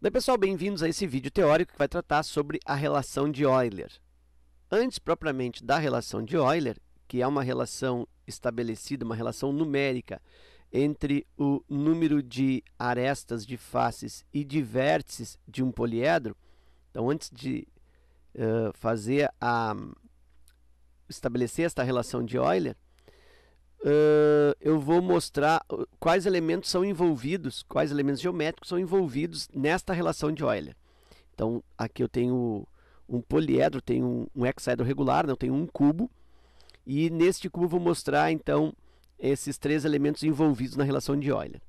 Daí, pessoal, bem-vindos a esse vídeo teórico que vai tratar sobre a relação de Euler. Antes, propriamente, da relação de Euler, que é uma relação estabelecida, uma relação numérica entre o número de arestas de faces e de vértices de um poliedro. Então, antes de estabelecer esta relação de Euler, eu vou mostrar quais elementos são envolvidos, quais elementos geométricos são envolvidos nesta relação de Euler. Então, aqui eu tenho um poliedro, tenho um hexaedro regular, eu tenho um cubo, e neste cubo eu vou mostrar, então, esses três elementos envolvidos na relação de Euler.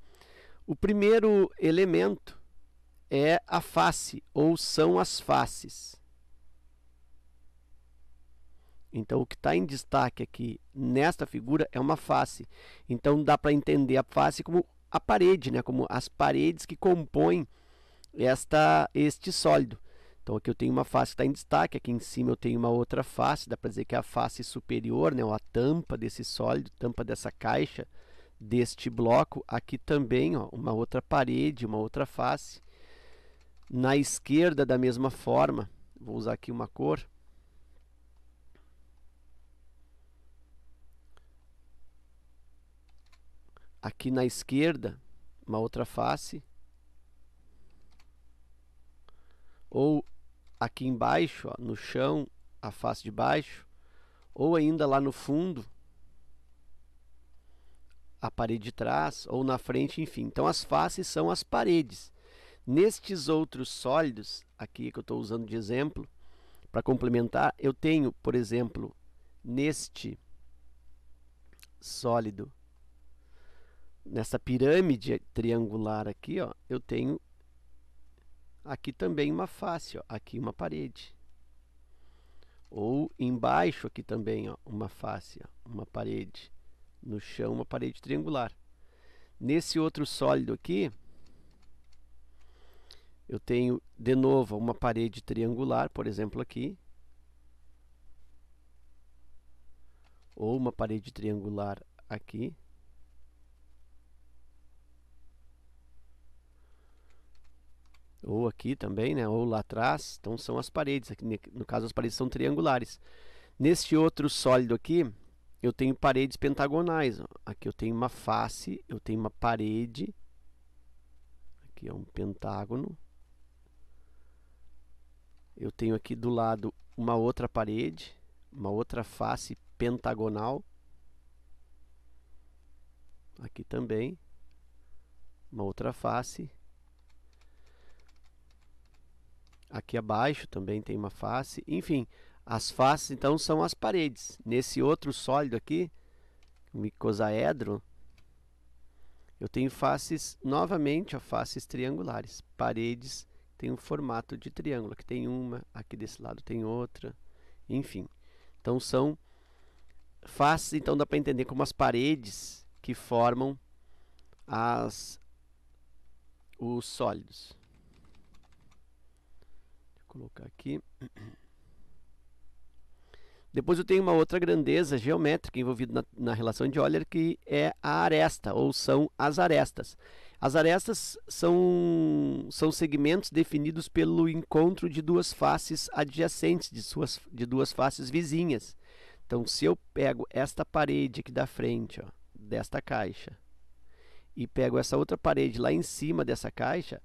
O primeiro elemento é a face, ou são as faces. Então, o que está em destaque aqui nesta figura é uma face. Então, dá para entender a face como a parede, né? Como as paredes que compõem este sólido. Então, aqui eu tenho uma face que está em destaque, aqui em cima eu tenho uma outra face, dá para dizer que é a face superior, né? Ou a tampa desse sólido, tampa dessa caixa, deste bloco. Aqui também, ó, uma outra parede, uma outra face. Na esquerda, da mesma forma, vou usar aqui uma cor. Aqui na esquerda, uma outra face. Ou aqui embaixo, ó, no chão, a face de baixo. Ou ainda lá no fundo, a parede de trás. Ou na frente, enfim. Então, as faces são as paredes. Nestes outros sólidos, aqui que eu estou usando de exemplo, para complementar, eu tenho, por exemplo, neste sólido, nessa pirâmide triangular aqui, ó, eu tenho aqui também uma face, ó, aqui uma parede. Ou embaixo aqui também, ó, uma face, ó, uma parede. No chão, uma parede triangular. Nesse outro sólido aqui, eu tenho de novo uma parede triangular, por exemplo, aqui. Ou uma parede triangular aqui. Ou aqui também, né? Ou lá atrás. Então são as paredes. Aqui, no caso, as paredes são triangulares. Neste outro sólido aqui, eu tenho paredes pentagonais. Ó. Aqui eu tenho uma face, eu tenho uma parede. Aqui é um pentágono. Eu tenho aqui do lado uma outra parede, uma outra face pentagonal. Aqui também, uma outra face. Aqui abaixo também tem uma face. Enfim, as faces então são as paredes. Nesse outro sólido aqui, o icosaedro, eu tenho faces, novamente, ó, faces triangulares. Paredes tem um formato de triângulo. Aqui tem uma, aqui desse lado tem outra. Enfim, então são faces, então dá para entender como as paredes que formam os sólidos. Colocar aqui. Depois eu tenho uma outra grandeza geométrica envolvida na relação de Euler, que é a aresta, ou são as arestas. As arestas são segmentos definidos pelo encontro de duas faces adjacentes, de duas faces vizinhas. Então, se eu pego esta parede aqui da frente, ó, desta caixa, e pego essa outra parede lá em cima dessa caixa,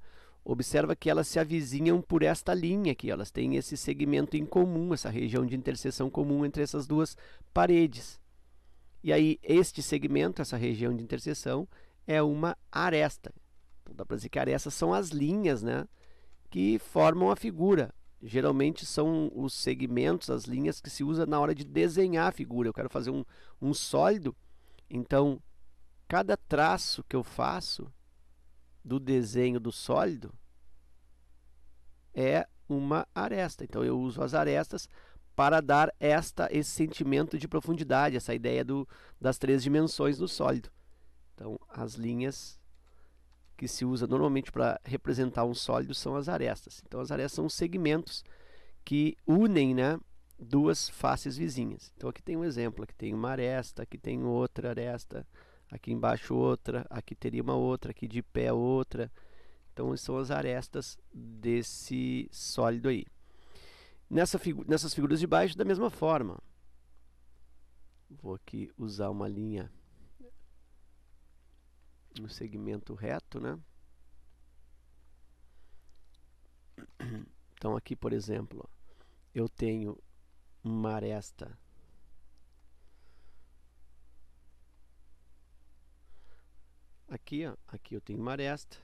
observa que elas se avizinham por esta linha aqui, elas têm esse segmento em comum, essa região de interseção comum entre essas duas paredes. E aí, este segmento, essa região de interseção, é uma aresta. Então, dá para dizer que arestas são as linhas, né, que formam a figura. Geralmente são os segmentos, as linhas que se usa na hora de desenhar a figura. Eu quero fazer um sólido, então, cada traço que eu faço do desenho do sólido é uma aresta. Então eu uso as arestas para dar esse sentimento de profundidade, essa ideia das três dimensões do sólido. Então as linhas que se usa normalmente para representar um sólido são as arestas. Então as arestas são os segmentos que unem, né, duas faces vizinhas. Então aqui tem um exemplo, aqui tem uma aresta, aqui tem outra aresta, aqui embaixo outra, aqui teria uma outra, aqui de pé outra. Então, são as arestas desse sólido aí. Nessas figuras de baixo, da mesma forma. Vou aqui usar uma linha no segmento reto, né? Então, aqui, por exemplo, eu tenho uma aresta aqui, ó. Aqui eu tenho uma aresta,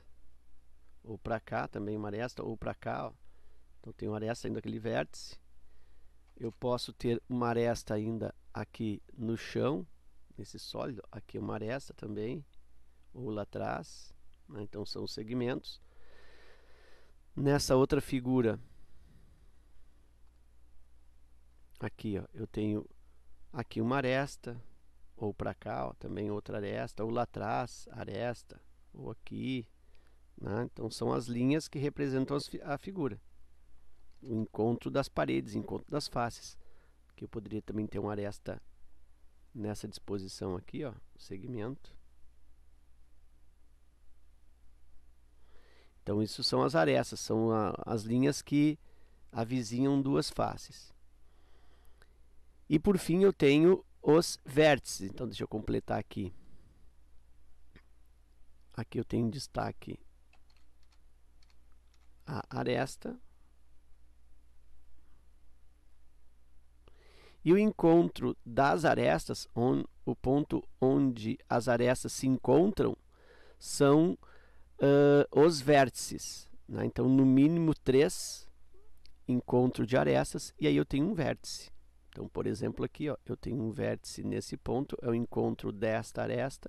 ou para cá também uma aresta, ou para cá, ó. Então, tenho uma aresta ainda naquele vértice. Eu posso ter uma aresta ainda aqui no chão, nesse sólido. Aqui uma aresta também, ou lá atrás, né? Então, são os segmentos. Nessa outra figura, aqui, ó, eu tenho aqui uma aresta, ou para cá, ó, também outra aresta, ou lá atrás, aresta, ou aqui, né? Então, são as linhas que representam a figura. O encontro das paredes, o encontro das faces. Aqui eu poderia também ter uma aresta nessa disposição aqui, ó, segmento. Então, isso são as arestas, são as linhas que avizinham duas faces. E por fim eu tenho os vértices. Então, deixa eu completar aqui. Aqui eu tenho em destaque a aresta. E o encontro das arestas, o ponto onde as arestas se encontram, são os vértices, né? Então, no mínimo 3 encontros de arestas, e aí eu tenho um vértice. Então, por exemplo, aqui, ó, eu tenho um vértice nesse ponto, é o encontro desta aresta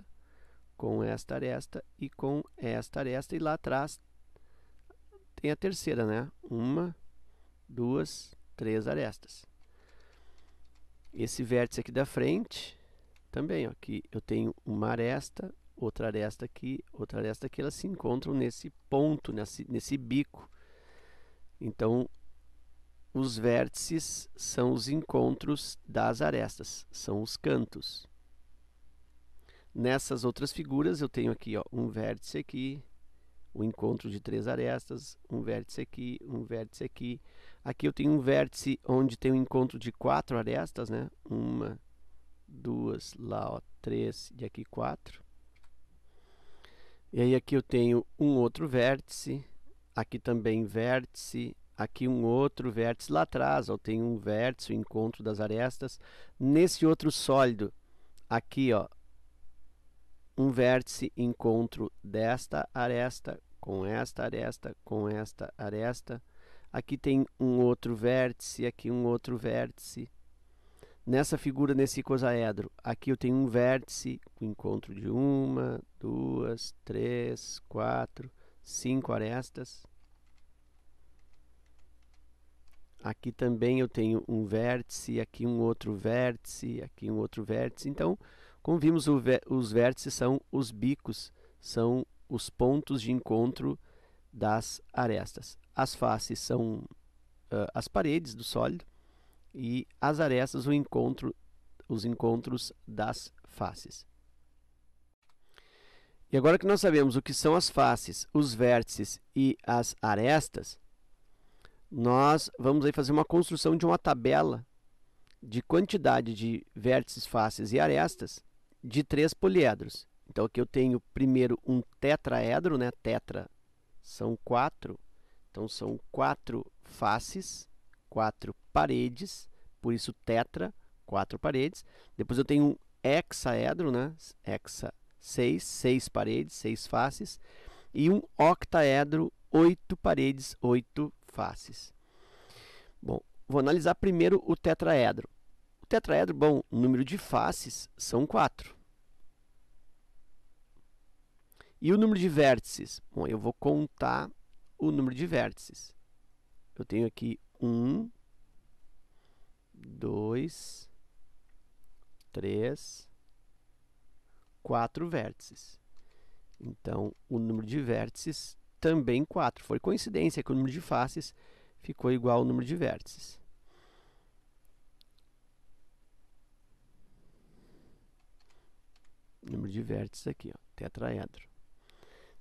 com esta aresta e com esta aresta, e lá atrás tem a terceira, né? 1, 2, 3 arestas. Esse vértice aqui da frente, também, ó, aqui eu tenho uma aresta, outra aresta aqui, elas se encontram nesse ponto, nesse bico. Então, os vértices são os encontros das arestas, são os cantos. Nessas outras figuras eu tenho aqui, ó, um vértice aqui, o encontro de 3 arestas, um vértice aqui, um vértice aqui. Aqui eu tenho um vértice onde tem um encontro de 4 arestas, né? 1, 2, lá, ó, 3 e aqui 4. E aí aqui eu tenho um outro vértice, aqui também vértice, aqui um outro vértice. Lá atrás eu tenho um vértice, o encontro das arestas. Nesse outro sólido, aqui, ó, um vértice, encontro desta aresta com esta aresta com esta aresta. Aqui tem um outro vértice, aqui um outro vértice. Nessa figura, nesse icosaedro, aqui eu tenho um vértice, o encontro de 1, 2, 3, 4, 5 arestas. Aqui também eu tenho um vértice, aqui um outro vértice, aqui um outro vértice. Então, como vimos, os vértices são os bicos, são os pontos de encontro das arestas. As faces são as paredes do sólido e as arestas, os encontros das faces. E agora que nós sabemos o que são as faces, os vértices e as arestas, nós vamos aí fazer uma construção de uma tabela de quantidade de vértices, faces e arestas de 3 poliedros. Então, aqui eu tenho primeiro um tetraedro, né? Tetra são 4, então são 4 faces, 4 paredes, por isso tetra, 4 paredes. Depois eu tenho um hexaedro, né? Hexa, 6 paredes, 6 faces. E um octaedro, 8 paredes, 8 faces. Bom, vou analisar primeiro o tetraedro. O tetraedro, bom, o número de faces são 4. E o número de vértices? Bom, eu vou contar o número de vértices. Eu tenho aqui 1, 2, 3, 4 vértices. Então, o número de vértices também 4. Foi coincidência que o número de faces ficou igual ao número de vértices. Número de vértices aqui, ó, tetraedro.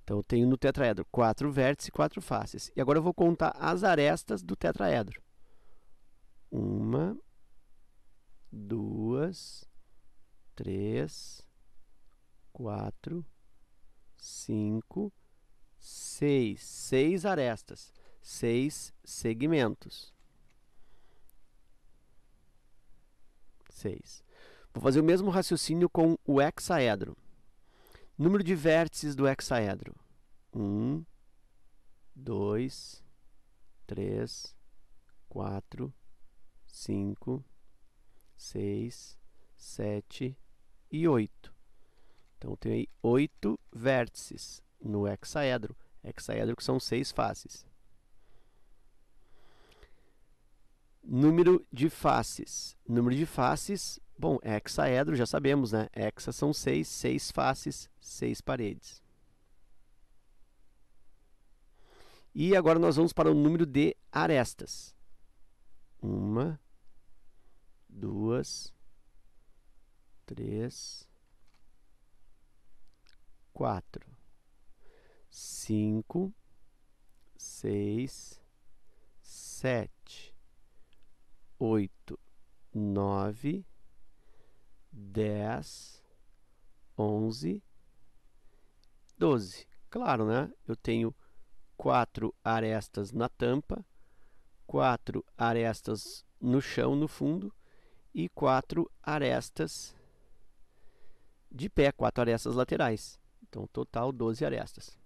Então, eu tenho no tetraedro 4 vértices e 4 faces. E agora eu vou contar as arestas do tetraedro. 1, 2, 3, 4, 5, 6. 6 arestas, 6 segmentos. 6. Vou fazer o mesmo raciocínio com o hexaedro. Número de vértices do hexaedro. 1, 2, 3, 4, 5, 6, 7 e 8. Então, tem aí 8 vértices no hexaedro. Hexaedro que são 6 faces. Número de faces. Número de faces, bom, hexaedro já sabemos, né? Hexa são 6, 6 faces, 6 paredes. E agora nós vamos para o número de arestas. 1, 2, 3, 4, 5, 6, 7, 8, 9, 10, 11, 12. Claro, né? Eu tenho 4 arestas na tampa, 4 arestas no chão, no fundo, e 4 arestas de pé, 4 arestas laterais. Então, total 12 arestas.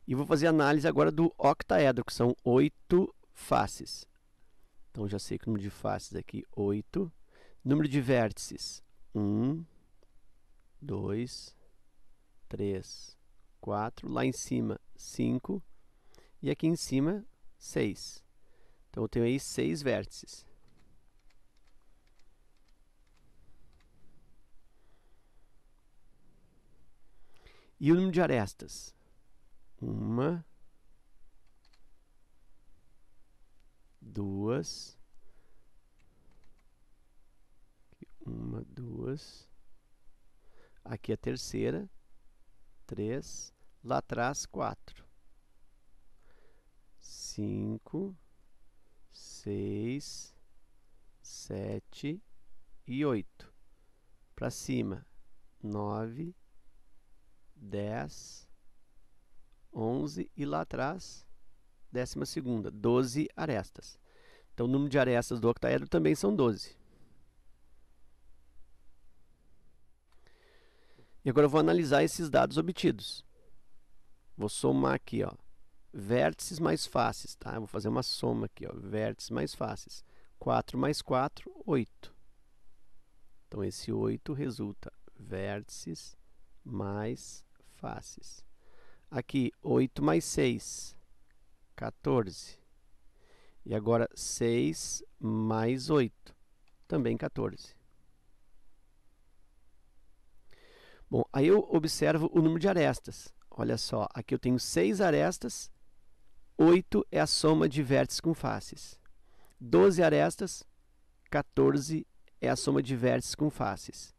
E vou fazer a análise agora do octaedro, que são 8 faces. Então, já sei que o número de faces aqui, 8. Número de vértices, 1, 2, 3, 4. Lá em cima, 5. E aqui em cima, 6. Então, eu tenho aí 6 vértices. E o número de arestas? 1, 2, 1, 2, aqui a terceira, 3, lá atrás 4, 5, 6, 7 e 8. Para cima, 9, 10, 11 e lá atrás, 12ª, 12 arestas. Então, o número de arestas do octaedro também são 12. E agora eu vou analisar esses dados obtidos. Vou somar aqui, ó, vértices mais faces, tá? Eu vou fazer uma soma aqui, ó, vértices mais faces. 4 mais 4, 8. Então, esse 8 resulta vértices mais faces. Aqui, 8 mais 6, 14. E agora, 6 mais 8, também 14. Bom, aí eu observo o número de arestas. Olha só, aqui eu tenho 6 arestas, 8 é a soma de vértices com faces. 12 arestas, 14 é a soma de vértices com faces.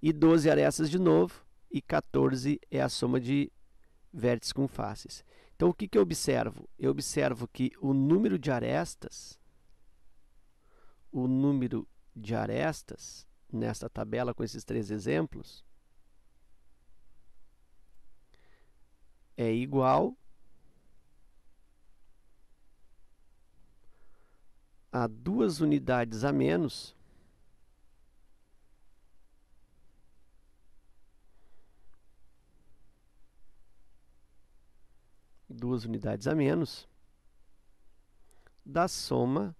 E 12 arestas de novo, e 14 é a soma de vértices com faces. Então, o que eu observo? Eu observo que o número de arestas nesta tabela com esses 3 exemplos é igual a 2 unidades a menos da soma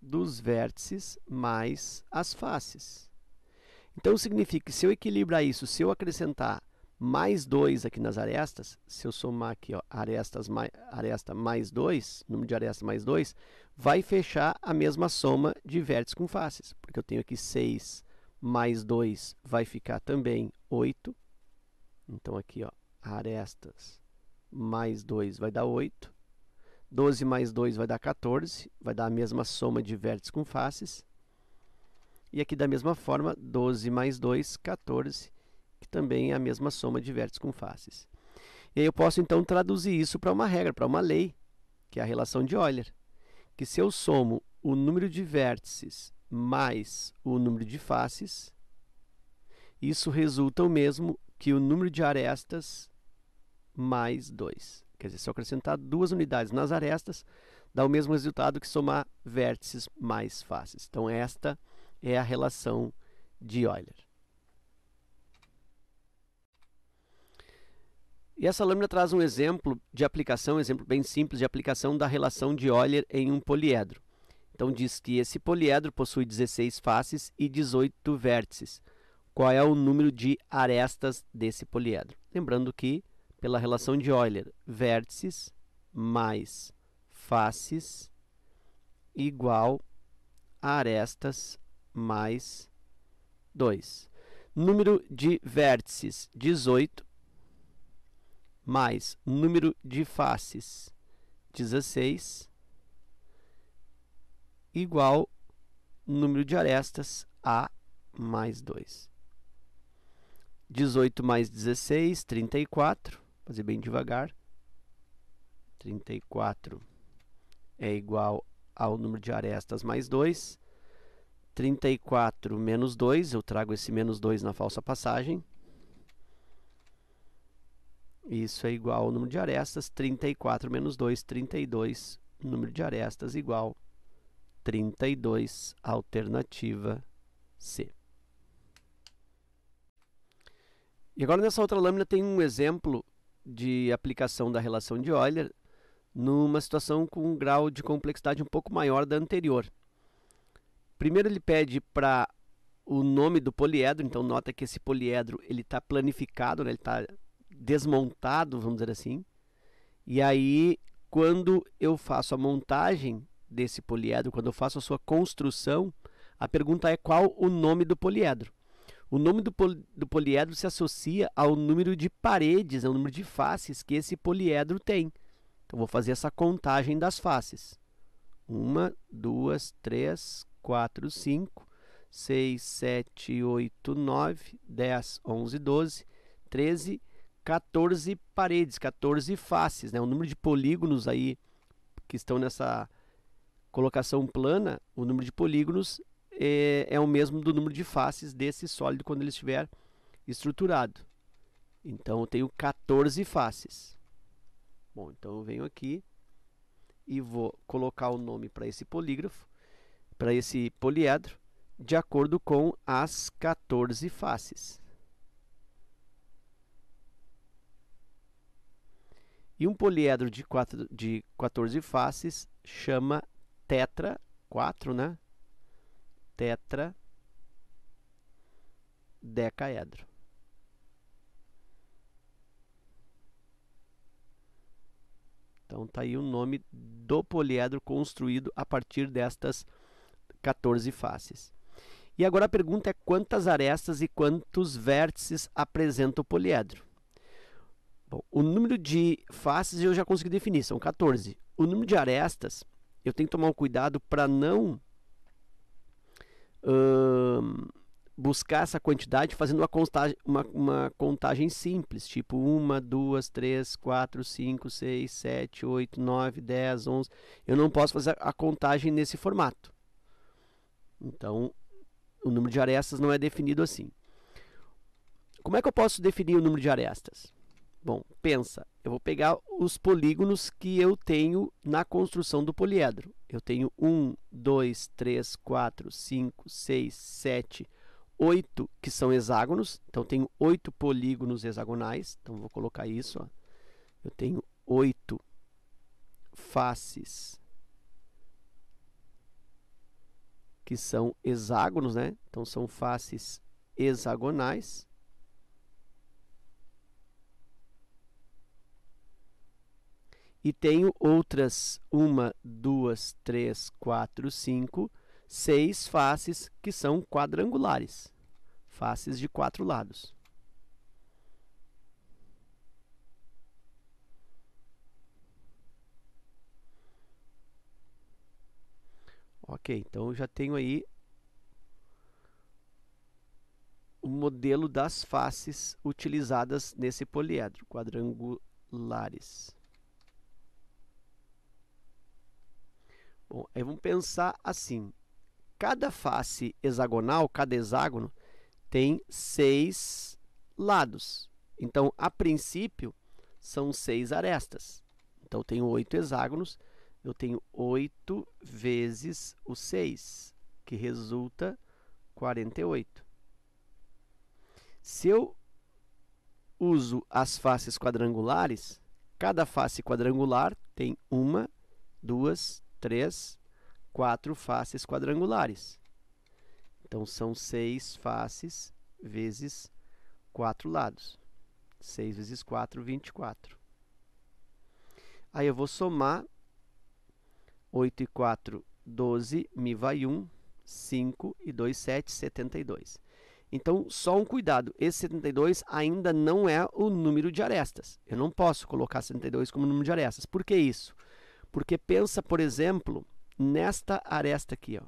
dos vértices mais as faces. Então, significa que se eu equilibrar isso, se eu acrescentar mais 2 aqui nas arestas, se eu somar aqui, ó, aresta mais 2, número de arestas mais 2, vai fechar a mesma soma de vértices com faces, porque eu tenho aqui 6 mais 2 vai ficar também 8. Então, aqui, ó, arestas mais 2 vai dar 8. 12 mais 2 vai dar 14, vai dar a mesma soma de vértices com faces. E aqui da mesma forma, 12 mais 2, 14, que também é a mesma soma de vértices com faces. E aí eu posso então traduzir isso para uma regra, para uma lei, que é a relação de Euler, que se eu somo o número de vértices mais o número de faces, isso resulta o mesmo que o número de arestas mais 2. Quer dizer, se eu acrescentar 2 unidades nas arestas, dá o mesmo resultado que somar vértices mais faces. Então, esta é a relação de Euler. E essa lâmina traz um exemplo de aplicação, um exemplo bem simples de aplicação da relação de Euler em um poliedro. Então, diz que esse poliedro possui 16 faces e 18 vértices. Qual é o número de arestas desse poliedro? Lembrando que, pela relação de Euler, vértices mais faces igual a arestas mais 2. Número de vértices, 18, mais número de faces, 16, igual número de arestas, A mais 2. 18 mais 16, 34. Vou fazer bem devagar. 34 é igual ao número de arestas mais 2. 34 menos 2, eu trago esse menos 2 na falsa passagem. Isso é igual ao número de arestas. 34 menos 2, 32. Número de arestas igual 32, alternativa C. E agora nessa outra lâmina tem um exemplo de aplicação da relação de Euler numa situação com um grau de complexidade um pouco maior da anterior. Primeiro ele pede para o nome do poliedro, então nota que esse poliedro está planificado, né? Ele está desmontado, vamos dizer assim. E aí, quando eu faço a montagem desse poliedro, quando eu faço a sua construção, a pergunta é qual o nome do poliedro. O nome do poliedro se associa ao número de paredes, ao número de faces que esse poliedro tem. Então, vou fazer essa contagem das faces. 1, 2, 3, 4, 5, 6, 7, 8, 9, 10, 11, 12, 13, 14 paredes, 14 faces, né? O número de polígonos aí que estão nessa colocação plana, o número de polígonos é o mesmo do número de faces desse sólido quando ele estiver estruturado. Então, eu tenho 14 faces. Bom, então eu venho aqui e vou colocar o nome para esse polígrafo, para esse poliedro, de acordo com as 14 faces. E um poliedro de 14 faces chama tetra, 4, né? Tetradecaedro. Então, está aí o nome do poliedro construído a partir destas 14 faces. E agora a pergunta é quantas arestas e quantos vértices apresenta o poliedro? Bom, o número de faces eu já consegui definir, são 14. O número de arestas, eu tenho que tomar um cuidado para não buscar essa quantidade fazendo uma contagem simples, tipo 1, 2, 3, 4, 5, 6, 7, 8, 9, 10, 11. Eu não posso fazer a contagem nesse formato. Então, o número de arestas não é definido assim. Como é que eu posso definir o número de arestas? Bom, pensa, eu vou pegar os polígonos que eu tenho na construção do poliedro. Eu tenho 1, 2, 3, 4, 5, 6, 7, 8 que são hexágonos. Então, eu tenho 8 polígonos hexagonais. Então, vou colocar isso. Ó. Eu tenho 8 faces que são hexágonos, né? Então, são faces hexagonais. E tenho outras 1, 2, 3, 4, 5, 6 faces que são quadrangulares. Faces de 4 lados. Ok, então eu já tenho aí modelo das faces utilizadas nesse poliedro, quadrangulares. Bom, aí vamos pensar assim. Cada face hexagonal, cada hexágono, tem 6 lados. Então, a princípio, são 6 arestas. Então, eu tenho 8 hexágonos. Eu tenho 8 vezes o 6, que resulta 48. Se eu uso as faces quadrangulares, cada face quadrangular tem 1, 2, 3, 4 faces quadrangulares. Então, são 6 faces vezes 4 lados. 6 vezes 4, 24. Aí eu vou somar 8 e 4, 12, me vai 1, 5 e 2, 7, 72. Então, só um cuidado, esse 72 ainda não é o número de arestas. Eu não posso colocar 72 como número de arestas. Por que isso? Porque pensa, por exemplo, nesta aresta aqui, ó.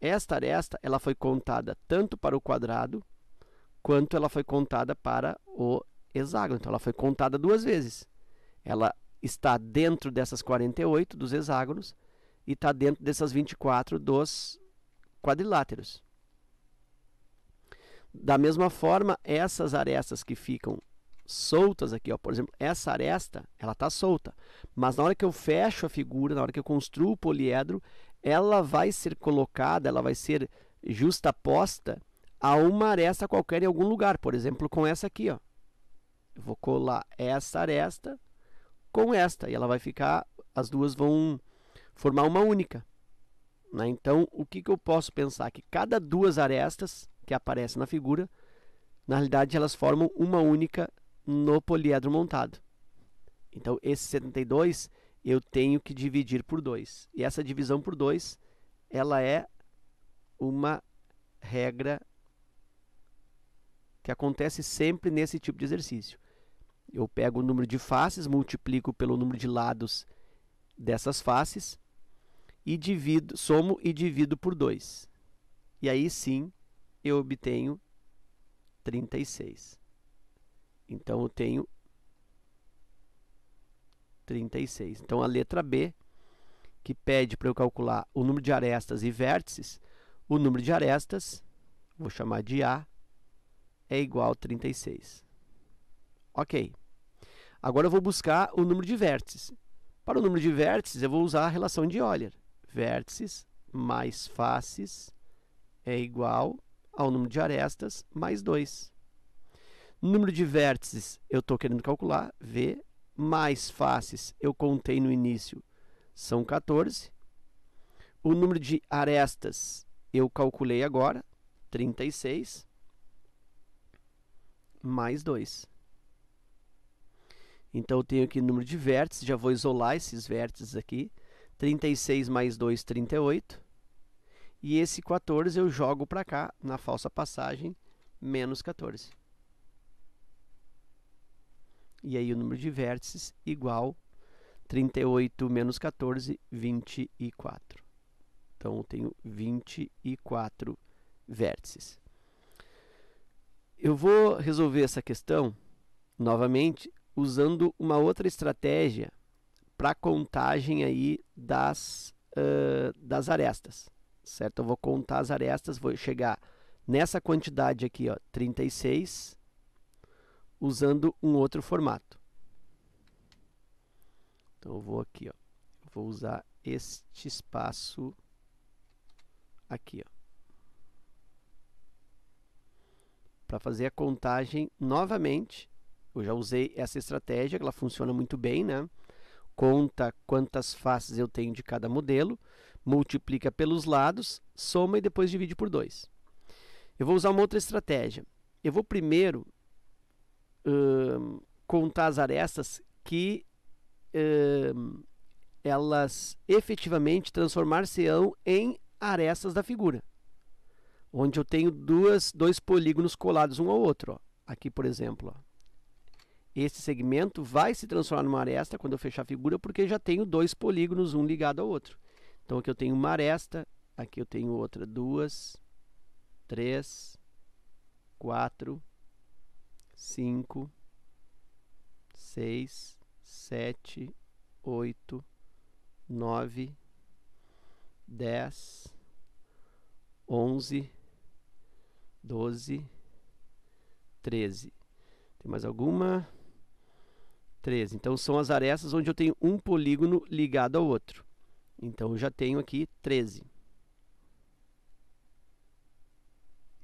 Esta aresta, ela foi contada tanto para o quadrado, quanto ela foi contada para o hexágono. Então, ela foi contada 2 vezes. Ela está dentro dessas 48 dos hexágonos e está dentro dessas 24 dos quadriláteros. Da mesma forma, essas arestas que ficam soltas aqui, ó, por exemplo, essa aresta, ela está solta, mas na hora que eu fecho a figura, na hora que eu construo o poliedro, ela vai ser colocada, ela vai ser justaposta a uma aresta qualquer em algum lugar, por exemplo, com essa aqui, ó. Eu vou colar essa aresta com esta, e ela vai ficar, as duas vão formar uma única, né? Então, o que eu posso pensar? Que cada 2 arestas que aparecem na figura, na realidade, elas formam uma única no poliedro montado. Então, esse 72 eu tenho que dividir por 2. E essa divisão por 2, ela é uma regra que acontece sempre nesse tipo de exercício. Eu pego o número de faces, multiplico pelo número de lados dessas faces e somo e divido por 2. E aí sim eu obtenho 36. Então, eu tenho 36. Então, a letra B, que pede para eu calcular o número de arestas e vértices, o número de arestas, vou chamar de A, é igual a 36. Ok. Agora eu vou buscar o número de vértices. Para o número de vértices, eu vou usar a relação de Euler. Vértices mais faces é igual ao número de arestas mais 2. Número de vértices eu estou querendo calcular, V, mais faces eu contei no início, são 14. O número de arestas eu calculei agora, 36, mais 2. Então, eu tenho aqui o número de vértices, já vou isolar esses vértices aqui. 36 mais 2, 38. E esse 14 eu jogo para cá, na falsa passagem, menos 14. E aí o número de vértices igual 38 menos 14, 24. Então, eu tenho 24 vértices. Eu vou resolver essa questão, novamente, usando uma outra estratégia para a contagem aí das arestas, certo? Eu vou contar as arestas, vou chegar nessa quantidade aqui, ó, 36, usando um outro formato. Então, eu vou aqui, ó, vou usar este espaço aqui, ó, para fazer a contagem novamente. Eu já usei essa estratégia, ela funciona muito bem, né? Conta quantas faces eu tenho de cada modelo, multiplica pelos lados, soma e depois divide por 2. Eu vou usar uma outra estratégia. Eu vou primeiro contar as arestas que elas efetivamente transformar-se-ão em arestas da figura, onde eu tenho dois polígonos colados um ao outro. Ó. Aqui, por exemplo, ó. Esse segmento vai se transformar numa aresta quando eu fechar a figura, porque já tenho 2 polígonos, um ligado ao outro. Então, aqui eu tenho uma aresta, aqui eu tenho outra, 2, 3, 4, 5, 6, 7, 8, 9, 10, 11, 12, 13. Tem mais alguma? 13. Então, são as arestas onde eu tenho um polígono ligado ao outro. Então, eu já tenho aqui 13.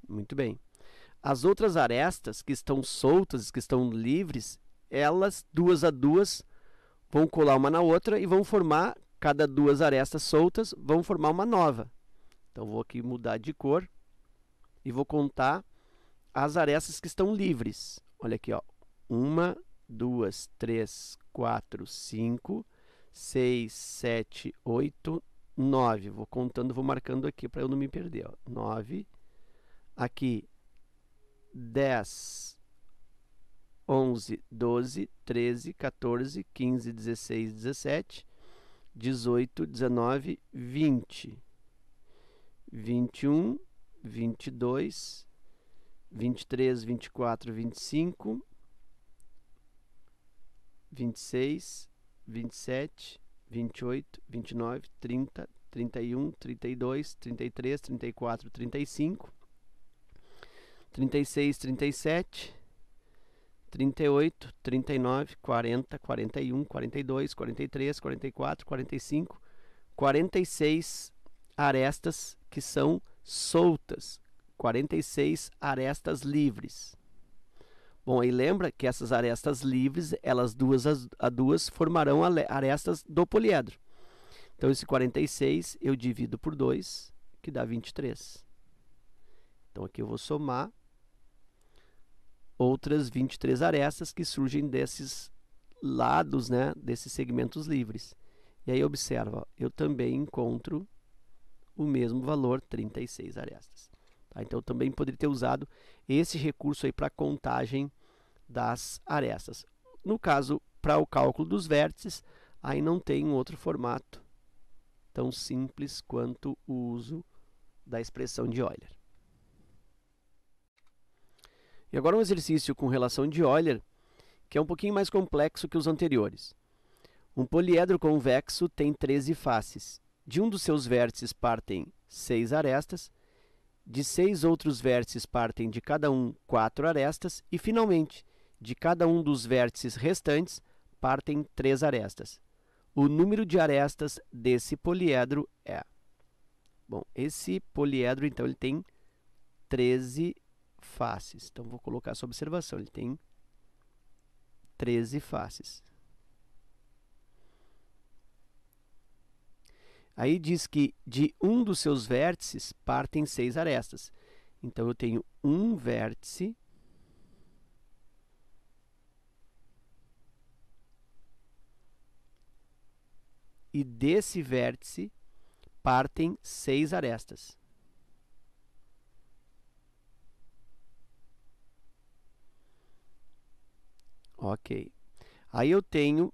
Muito bem. As outras arestas que estão soltas, que estão livres, elas, duas a duas, vão colar uma na outra e vão formar, cada duas arestas soltas, vão formar uma nova. Então, vou aqui mudar de cor e vou contar as arestas que estão livres. Olha aqui, ó. 1, 2, 3, 4, 5, 6, 7, 8, 9. Vou contando, vou marcando aqui para eu não me perder. Ó. 9. Aqui, 10, 11, 12, 13, 14, 15, 16, 17, 18, 19, 20, 21, 22, 23, 24, 25, 26, 27, 28, 29, 30, 31, 32, 33, 34, 35, 36, 37, 38, 39, 40, 41, 42, 43, 44, 45, 46 arestas que são soltas, 46 arestas livres. Bom, aí lembra que essas arestas livres, elas duas a duas formarão arestas do poliedro. Então, esse 46 eu divido por 2, que dá 23. Então, aqui eu vou somar outras 23 arestas que surgem desses lados, né, desses segmentos livres. E aí, observa, ó, eu também encontro o mesmo valor, 36 arestas. Tá? Então, eu também poderia ter usado esse recurso aí para a contagem das arestas. No caso, para o cálculo dos vértices, aí não tem um outro formato tão simples quanto o uso da expressão de Euler. E agora um exercício com relação de Euler, que é um pouquinho mais complexo que os anteriores. Um poliedro convexo tem 13 faces. De um dos seus vértices partem 6 arestas, de 6 outros vértices partem de cada um 4 arestas e, finalmente, de cada um dos vértices restantes partem 3 arestas. O número de arestas desse poliedro é... Bom, esse poliedro, então, ele tem 13 faces. Então, vou colocar essa observação. Ele tem 13 faces. Aí diz que de um dos seus vértices partem 6 arestas. Então, eu tenho um vértice e desse vértice partem 6 arestas. Ok. Aí eu tenho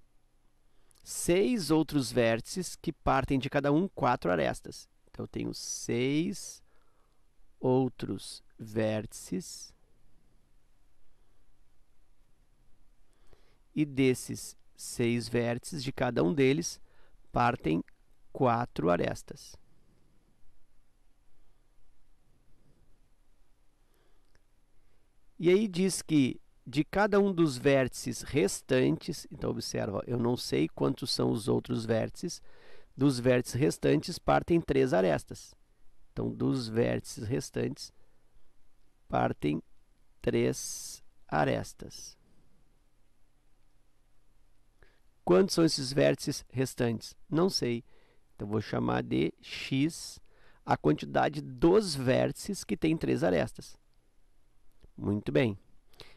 6 outros vértices que partem de cada um 4 arestas. Então, eu tenho 6 outros vértices e desses 6 vértices, de cada um deles, partem 4 arestas. E aí diz que de cada um dos vértices restantes, então observa, eu não sei quantos são os outros vértices, dos vértices restantes partem 3 arestas. Então, dos vértices restantes partem 3 arestas. Quantos são esses vértices restantes? Não sei. Então, vou chamar de x a quantidade dos vértices que tem 3 arestas. Muito bem.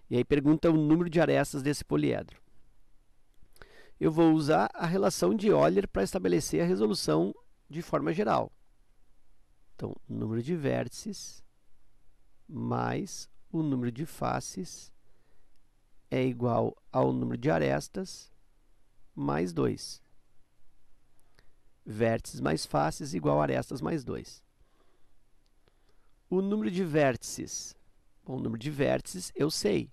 E aí pergunta o número de arestas desse poliedro. Eu vou usar a relação de Euler para estabelecer a resolução de forma geral. Então, o número de vértices mais o número de faces é igual ao número de arestas mais 2. Vértices mais faces igual a arestas mais 2. O número de vértices Bom, o número de vértices eu sei.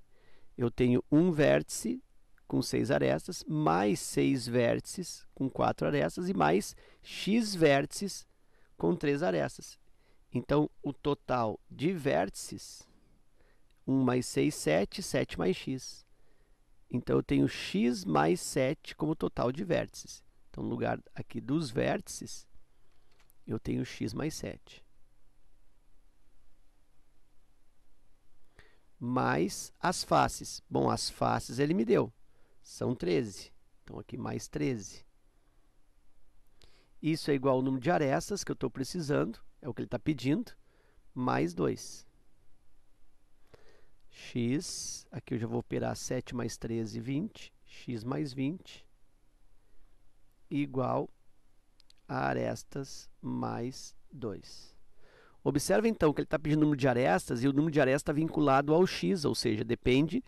Eu tenho um vértice com 6 arestas, mais 6 vértices com 4 arestas e mais x vértices com 3 arestas. Então, o total de vértices, 1 mais 6, 7, 7 mais x. Então, eu tenho x mais 7 como total de vértices. Então, no lugar aqui dos vértices, eu tenho x mais 7. Mais as faces. Bom, as faces ele me deu. São 13. Então, aqui mais 13. Isso é igual ao número de arestas que eu estou precisando, é o que ele está pedindo, mais 2. X, aqui eu já vou operar 7 mais 13, 20. X mais 20 igual a arestas mais 2. Observe, então, que ele está pedindo o número de arestas e o número de arestas está vinculado ao x, ou seja, depende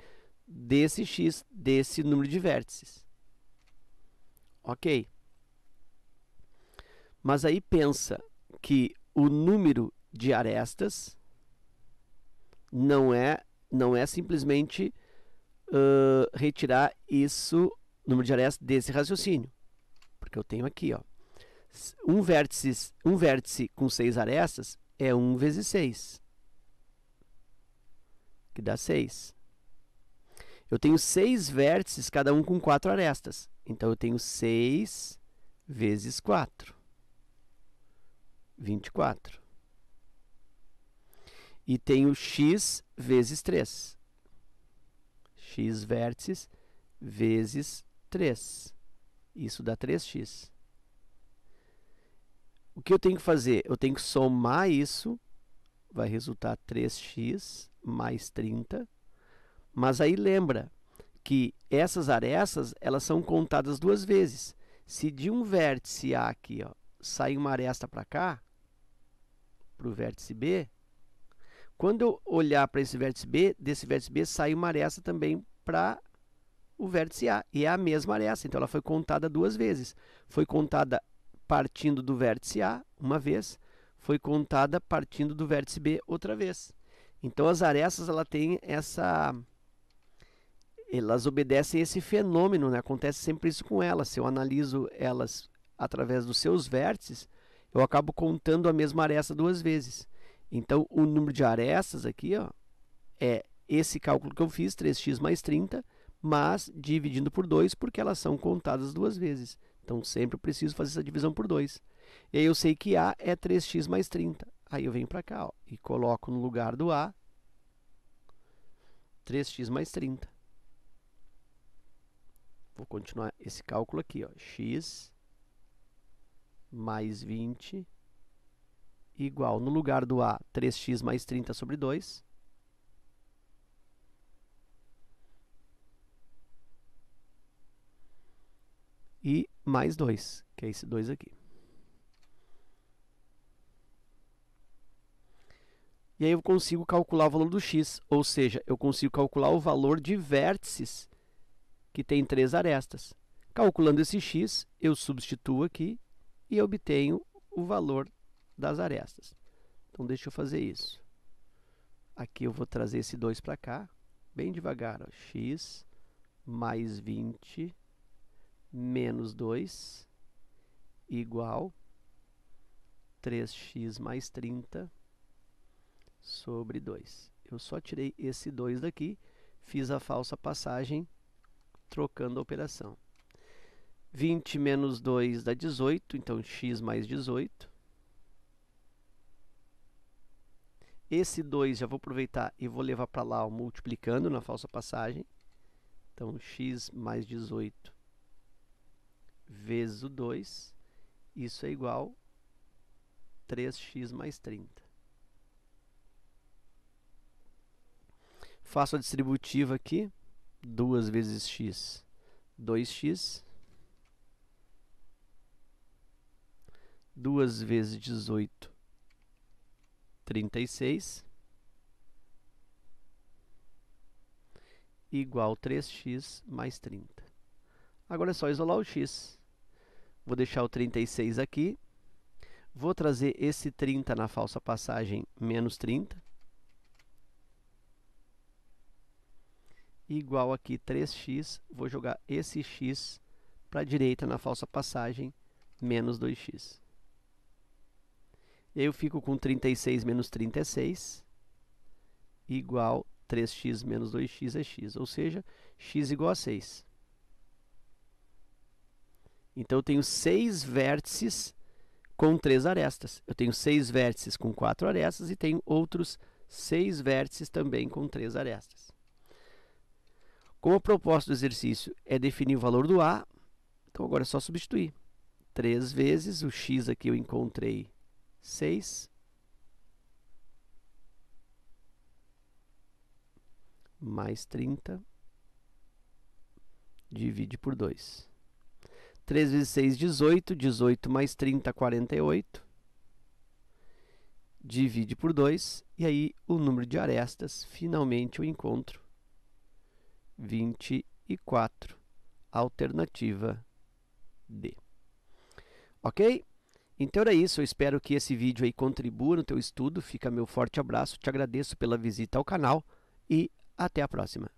desse x, desse número de vértices. Ok. Mas aí pensa que o número de arestas não é simplesmente retirar isso, número de arestas, desse raciocínio. Porque eu tenho aqui, ó, um vértice com 6 arestas é 1 vezes 6, que dá 6. Eu tenho 6 vértices, cada um com 4 arestas. Então, eu tenho 6 vezes 4. 24. E tenho x vezes 3. X vértices vezes 3. Isso dá 3x. O que eu tenho que fazer? Eu tenho que somar isso. Vai resultar 3x mais 30. Mas aí lembra que essas arestas, elas são contadas duas vezes. Se de um vértice A aqui, ó, sai uma aresta para cá, para o vértice B, quando eu olhar para esse vértice B, desse vértice B sai uma aresta também para o vértice A. E é a mesma aresta, então ela foi contada duas vezes. Foi contada partindo do vértice A, uma vez, foi contada partindo do vértice B, outra vez. Então, as arestas, elas obedecem esse fenômeno, né? Acontece sempre isso com elas. Se eu analiso elas através dos seus vértices, eu acabo contando a mesma aresta duas vezes. Então, o número de arestas aqui, ó, é esse cálculo que eu fiz, 3x mais 30, mas dividindo por 2, porque elas são contadas duas vezes. Então, sempre eu preciso fazer essa divisão por 2. E aí eu sei que A é 3x mais 30. Aí eu venho para cá, ó, e coloco no lugar do A 3x mais 30. Vou continuar esse cálculo aqui, ó, x mais 20 igual, no lugar do A, 3x mais 30 sobre 2. E mais 2, que é esse 2 aqui. E aí eu consigo calcular o valor do x, ou seja, eu consigo calcular o valor de vértices que tem 3 arestas. Calculando esse x, eu substituo aqui e obtenho o valor das arestas. Então, deixa eu fazer isso. Aqui eu vou trazer esse 2 para cá, bem devagar. Ó, x mais 20 menos 2 igual 3x mais 30 sobre 2. Eu só tirei esse 2 daqui, fiz a falsa passagem, trocando a operação. 20 menos 2 dá 18, então x mais 18. Esse 2 já vou aproveitar e vou levar para lá, ó, multiplicando na falsa passagem. Então, x mais 18 vezes o 2, isso é igual a 3x mais 30. Faço a distributiva aqui, 2 vezes x, 2x. 2 vezes 18, 36, igual a 3x mais 30. Agora é só isolar o x. Vou deixar o 36 aqui. Vou trazer esse 30 na falsa passagem, menos 30. igual aqui 3x, vou jogar esse x para a direita na falsa passagem, menos 2x. E aí eu fico com 36 menos 36, igual 3x menos 2x é x, ou seja, x igual a 6. Então, eu tenho 6 vértices com 3 arestas. Eu tenho 6 vértices com 4 arestas e tenho outros 6 vértices também com 3 arestas. Como a proposta do exercício é definir o valor do A, então agora é só substituir. 3 vezes, o x aqui eu encontrei 6, mais 30, divide por 2. 3 vezes 6, 18, 18 mais 30, 48, divide por 2, e aí o número de arestas, finalmente eu encontro 24, alternativa D. Ok? Então era isso, eu espero que esse vídeo aí contribua no teu estudo, fica meu forte abraço, te agradeço pela visita ao canal e até a próxima.